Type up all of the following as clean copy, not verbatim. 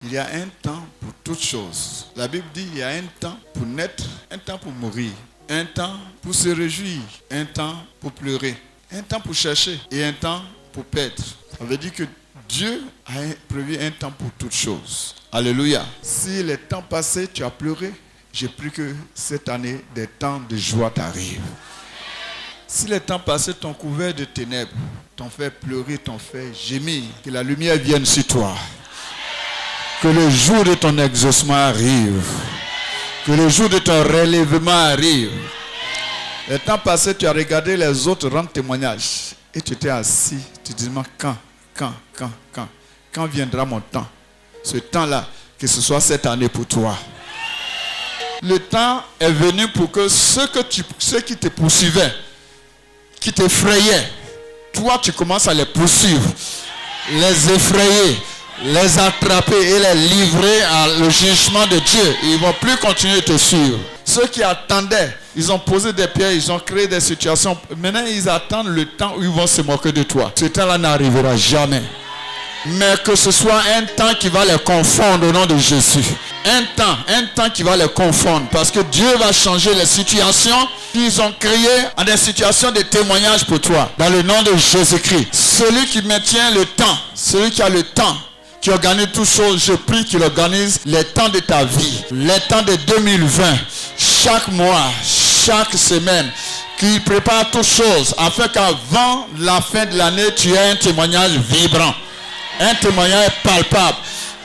Il y a un temps pour toutes choses. La Bible dit il y a un temps pour naître, un temps pour mourir, un temps pour se réjouir, un temps pour pleurer, un temps pour chercher et un temps pour perdre. Ça veut dire que Dieu a prévu un temps pour toutes choses. Alléluia. Si les temps passés tu as pleuré, j'ai pris que cette année des temps de joie t'arrivent. Si les temps passés t'ont couvert de ténèbres, t'ont fait pleurer, t'ont fait gémir, que la lumière vienne sur toi. Que le jour de ton exaucement arrive. Que le jour de ton relèvement arrive. Les temps passés, tu as regardé les autres rendre témoignage. Et tu étais assis. Tu te dis, quand viendra mon temps? Ce temps-là, que ce soit cette année pour toi. Le temps est venu pour que ceux qui te poursuivaient, qui t'effrayaient, toi tu commences à les poursuivre, les effrayer, les attraper et les livrer au jugement de Dieu. Ils ne vont plus continuer de te suivre. Ceux qui attendaient, ils ont posé des pierres, ils ont créé des situations. Maintenant, ils attendent le temps où ils vont se moquer de toi. Ce temps-là n'arrivera jamais. Mais que ce soit un temps qui va les confondre au nom de Jésus. Un temps qui va les confondre. Parce que Dieu va changer les situations qu'ils ont créées en des situations de témoignage pour toi. Dans le nom de Jésus-Christ. Celui qui maintient le temps, celui qui a le temps, qui organise toutes choses, je prie qu'il organise les temps de ta vie, les temps de 2020, chaque mois, chaque semaine, qu'il prépare toutes choses, afin qu'avant la fin de l'année, tu aies un témoignage vibrant, un témoignage palpable,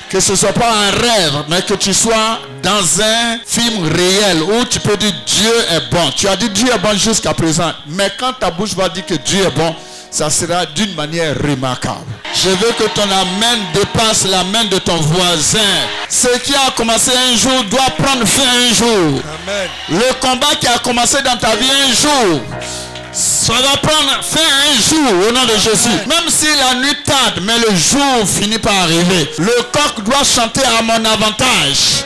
que ce ne soit pas un rêve, mais que tu sois dans un film réel, où tu peux dire Dieu est bon. Tu as dit Dieu est bon jusqu'à présent, mais quand ta bouche va dire que Dieu est bon, ça sera d'une manière remarquable. Je veux que ton amen dépasse la main de ton voisin. Ce qui a commencé un jour doit prendre fin un jour. Amen. Le combat qui a commencé dans ta vie un jour, ça va prendre fin un jour au nom de Jésus. Amen. Même si la nuit tarde, mais le jour finit par arriver. Le coq doit chanter à mon avantage.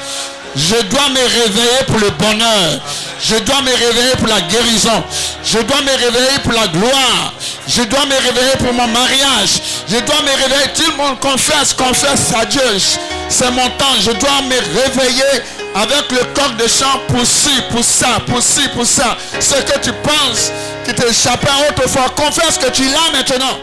Je dois me réveiller pour le bonheur. Je dois me réveiller pour la guérison. Je dois me réveiller pour la gloire. Je dois me réveiller pour mon mariage. Je dois me réveiller. Tout le monde confesse à Dieu. C'est mon temps. Je dois me réveiller avec le coq de chant pour ci, pour ça, pour ci, pour ça. Ce que tu penses qui t'échappait autrefois, confesse que tu l'as maintenant.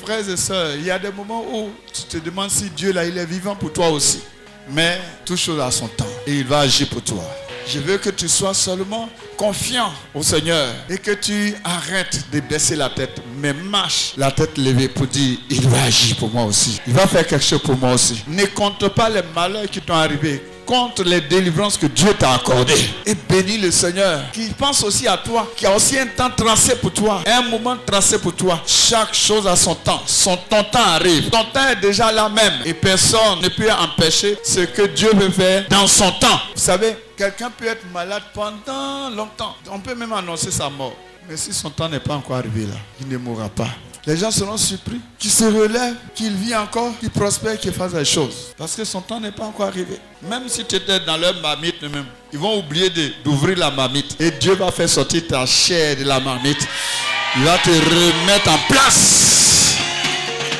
Frères et sœurs, il y a des moments où tu te demandes si Dieu là, il est vivant pour toi aussi. Mais toute chose a son temps et il va agir pour toi. Je veux que tu sois seulement confiant au Seigneur et que tu arrêtes de baisser la tête, mais marche la tête levée pour dire il va agir pour moi aussi. Il va faire quelque chose pour moi aussi. Ne compte pas les malheurs qui t'ont arrivé. Compte les délivrances que Dieu t'a accordées. Et bénis le Seigneur qui pense aussi à toi, qui a aussi un temps tracé pour toi, un moment tracé pour toi. Chaque chose a son temps. Ton temps arrive. Ton temps est déjà là même. Et personne ne peut empêcher ce que Dieu veut faire dans son temps. Vous savez, quelqu'un peut être malade pendant longtemps. On peut même annoncer sa mort. Mais si son temps n'est pas encore arrivé là, il ne mourra pas. Les gens seront surpris qu'il se relève, qu'il vit encore, qu'il prospère, qu'il fasse des choses. Parce que son temps n'est pas encore arrivé. Même si tu étais dans leur marmite même, ils vont oublier d'ouvrir la marmite. Et Dieu va faire sortir ta chair de la marmite. Il va te remettre en place.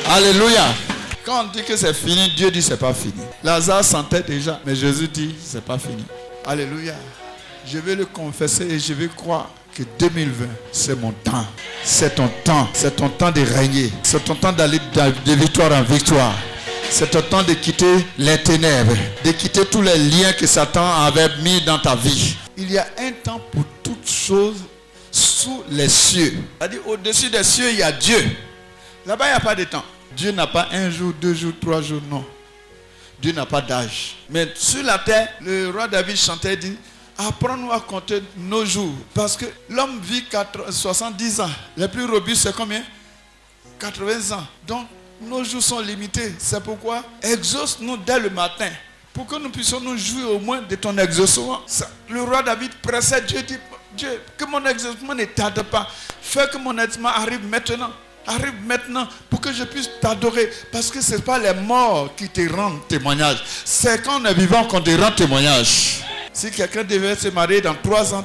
Alléluia. Quand on dit que c'est fini, Dieu dit c'est pas fini. Lazare sentait déjà, mais Jésus dit c'est pas fini. Alléluia. Je vais le confesser et je vais croire que 2020, c'est mon temps. C'est ton temps. C'est ton temps de régner. C'est ton temps d'aller de victoire en victoire. C'est ton temps de quitter les ténèbres. De quitter tous les liens que Satan avait mis dans ta vie. Il y a un temps pour toutes choses sous les cieux. C'est-à-dire au-dessus des cieux, il y a Dieu. Là-bas, il n'y a pas de temps. Dieu n'a pas un jour, 2 jours, 3 jours, non. Dieu n'a pas d'âge. Mais sur la terre, le roi David chantait et dit apprends-nous à compter nos jours. Parce que l'homme vit 70 ans. Les plus robustes, c'est combien? 80 ans. Donc, nos jours sont limités. C'est pourquoi exauce-nous dès le matin. Pour que nous puissions nous jouir au moins de ton exaucement. Le roi David pressait Dieu, dit Dieu, que mon exaucement ne tarde pas. Fais que mon exaucement arrive maintenant. Arrive maintenant pour que je puisse t'adorer. Parce que ce n'est pas les morts qui te rendent témoignage. C'est quand on est vivant qu'on te rend témoignage. Si quelqu'un devait se marier dans 3 ans,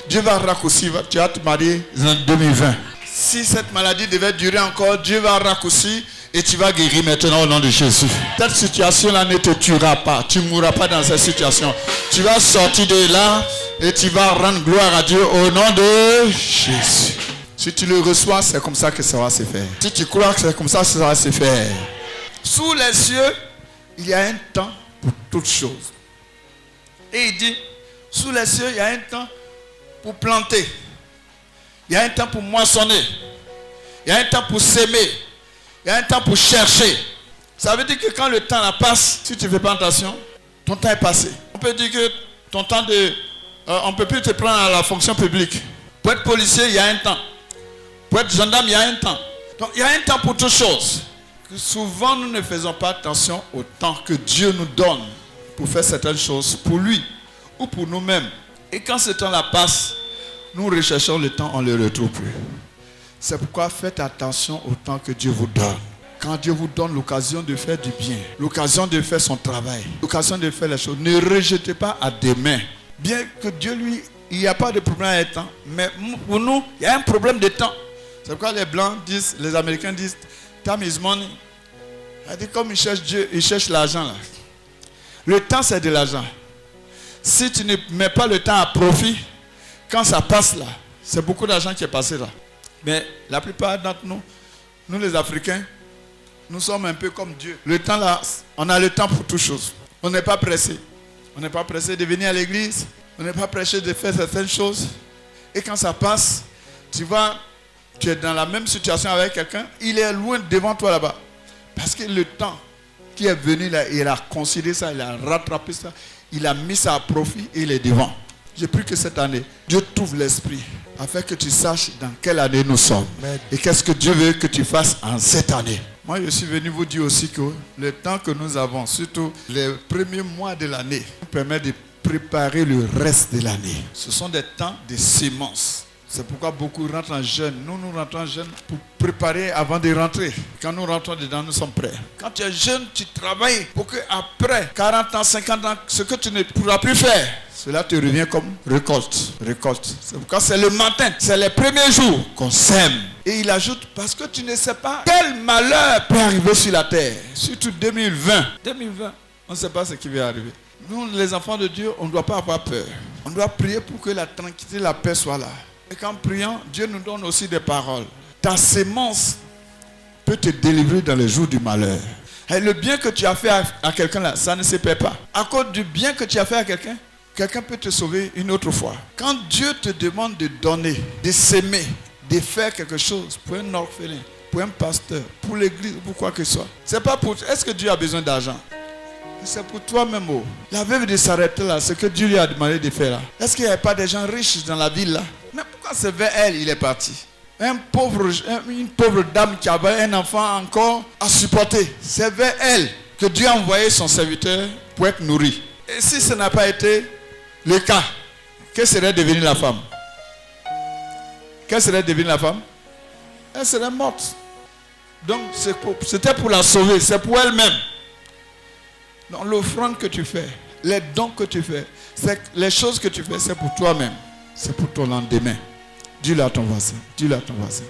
Dieu va raccourcir, tu vas te marier en 2020. Si cette maladie devait durer encore, Dieu va raccourcir Et tu vas guérir maintenant au nom de Jésus. Cette situation-là ne te tuera pas. Tu ne mourras pas dans cette situation. Tu vas sortir de là et tu vas rendre gloire à Dieu au nom de Jésus. Si tu le reçois, c'est comme ça que ça va se faire. Si tu crois que c'est comme ça que ça va se faire. Sous les cieux, il y a un temps pour toutes choses. Et il dit, sous les cieux, il y a un temps pour planter. Il y a un temps pour moissonner. Il y a un temps pour s'aimer. Il y a un temps pour chercher. Ça veut dire que quand le temps passe, si tu ne fais pas attention, ton temps est passé. On peut dire que ton temps on ne peut plus te prendre à la fonction publique. Pour être policier, il y a un temps. Pour être gendarme, il y a un temps. Donc il y a un temps pour toutes choses. Souvent, nous ne faisons pas attention au temps que Dieu nous donne pour faire certaines choses pour lui ou pour nous-mêmes. Et quand ce temps-là passe, nous recherchons le temps, on ne le retrouve plus. C'est pourquoi faites attention au temps que Dieu vous donne. Quand Dieu vous donne l'occasion de faire du bien, l'occasion de faire son travail, l'occasion de faire les choses, ne rejetez pas à demain. Bien que Dieu, lui, il n'y a pas de problème avec le temps, mais pour nous, il y a un problème de temps. C'est pourquoi les Blancs disent, les Américains disent, time is money. C'est comme ils cherchent Dieu, ils cherchent l'argent là. Le temps, c'est de l'argent. Si tu ne mets pas le temps à profit, quand ça passe là, c'est beaucoup d'argent qui est passé là. Mais la plupart d'entre nous, nous les Africains, nous sommes un peu comme Dieu. Le temps là, on a le temps pour toutes choses. On n'est pas pressé. On n'est pas pressé de venir à l'église. On n'est pas pressé de faire certaines choses. Et quand ça passe, tu vois, tu es dans la même situation avec quelqu'un, il est loin devant toi là-bas. Parce que le temps qui est venu là, il a considéré ça, il a rattrapé ça, il a mis ça à profit et il est devant. J'ai pris que cette année, Dieu t'ouvre l'esprit afin que tu saches dans quelle année nous sommes. Et qu'est-ce que Dieu veut que tu fasses en cette année. Moi, je suis venu vous dire aussi que le temps que nous avons, surtout les premiers mois de l'année, nous permet de préparer le reste de l'année. Ce sont des temps de semences. C'est pourquoi beaucoup rentrent en jeûne. Nous rentrons en jeûne pour préparer avant de rentrer. Quand nous rentrons dedans, nous sommes prêts. Quand tu es jeune, tu travailles pour qu'après 40 ans, 50 ans, ce que tu ne pourras plus faire, cela te revient comme récolte. C'est pourquoi c'est le matin, c'est les premiers jours qu'on sème. Et il ajoute, parce que tu ne sais pas quel malheur peut arriver sur la terre. Surtout 2020. 2020, on ne sait pas ce qui va arriver. Nous, les enfants de Dieu, on ne doit pas avoir peur. On doit prier pour que la tranquillité, la paix soit là. Et qu'en priant, Dieu nous donne aussi des paroles. Ta sémence peut te délivrer dans les jours du malheur. Et le bien que tu as fait à quelqu'un là, ça ne se perd pas. À cause du bien que tu as fait à quelqu'un, quelqu'un peut te sauver une autre fois. Quand Dieu te demande de donner, de s'aimer, de faire quelque chose pour un orphelin, pour un pasteur, pour l'église, pour quoi que ce soit, c'est pas pour... Est-ce que Dieu a besoin d'argent? C'est pour toi-même. Oh. La veuve de s'arrêter là, ce que Dieu lui a demandé de faire là. Est-ce qu'il n'y a pas des gens riches dans la ville là? Mais pourquoi c'est vers elle il est parti? Une pauvre dame qui avait un enfant encore à supporter. C'est vers elle que Dieu a envoyé son serviteur pour être nourri. Et si ce n'a pas été le cas, que serait devenue la femme? Quelle serait devenue la femme? Elle serait morte. Donc c'était pour la sauver, c'est pour elle-même. Donc l'offrande que tu fais, les dons que tu fais, les choses que tu fais, c'est pour toi-même. C'est pour ton lendemain. Dis-le à ton voisin. Dis-le à ton voisin.